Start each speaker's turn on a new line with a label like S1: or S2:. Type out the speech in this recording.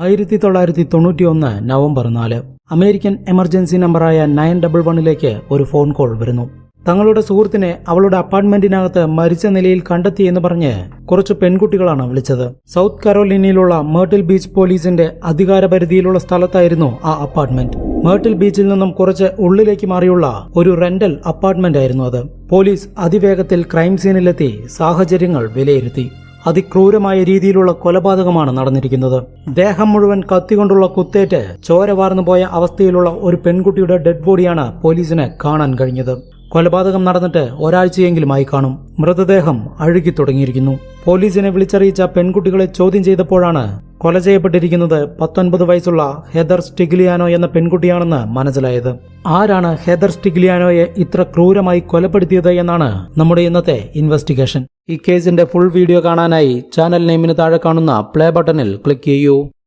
S1: 1991 November 4 American emergency നമ്പറായ 911ലേക്ക് ഒരു phone call വരുന്നു. തങ്ങളുടെ സുഹൃത്തിനെ അവളുടെ അപ്പാർട്ട്മെന്റിനകത്ത് മരിച്ച നിലയിൽ കണ്ടെത്തിയെന്ന് പറഞ്ഞ് കുറച്ച് പെൺകുട്ടികളാണ് വിളിച്ചത്. സൗത്ത് കരോലിനയിലുള്ള മേർട്ടിൽ ബീച്ച് പോലീസിന്റെ അധികാരപരിധിയിലുള്ള സ്ഥലത്തായിരുന്നു ആ അപ്പാർട്ട്മെന്റ്. മേർട്ടിൽ ബീച്ചിൽ നിന്നും കുറച്ച് ഉള്ളിലേക്ക് മാറിയുള്ള ഒരു റെന്റൽ അപ്പാർട്ട്മെന്റ് ആയിരുന്നു അത്. പോലീസ് അതിവേഗത്തിൽ ക്രൈം സീനിലെത്തി സാഹചര്യങ്ങൾ വിലയിരുത്തി. അതിക്രൂരമായ രീതിയിലുള്ള കൊലപാതകമാണ് നടന്നിരിക്കുന്നത്. ദേഹം മുഴുവൻ കത്തികൊണ്ടുള്ള കുത്തേറ്റ് ചോര വാർന്നു പോയ അവസ്ഥയിലുള്ള ഒരു പെൺകുട്ടിയുടെ ഡെഡ് ബോഡിയാണ് പോലീസിന് കാണാൻ കഴിഞ്ഞത്. കൊലപാതകം നടന്നിട്ട് ഒരാഴ്ചയെങ്കിലുമായി കാണും. മൃതദേഹം അഴുകി തുടങ്ങിയിരിക്കുന്നു. പോലീസിനെ വിളിച്ചറിയിച്ച പെൺകുട്ടികളെ ചോദ്യം ചെയ്തപ്പോഴാണ് കൊല ചെയ്യപ്പെട്ടിരിക്കുന്നത് 19 വയസ്സുള്ള ഹെദർ സ്റ്റിഗ്ലിയാനോ എന്ന പെൺകുട്ടിയാണെന്ന് മനസ്സിലായത്. ആരാണ് ഹെദർ സ്റ്റിഗ്ലിയാനോയെ ഇത്ര ക്രൂരമായി കൊലപ്പെടുത്തിയത് എന്നാണ് നമ്മുടെ ഇന്നത്തെ ഇൻവെസ്റ്റിഗേഷൻ. ഈ കേസിന്റെ ഫുൾ വീഡിയോ കാണാനായി ചാനൽ നെയിമിന് താഴെ കാണുന്ന പ്ലേ ബട്ടണിൽ ക്ലിക്ക് ചെയ്യൂ.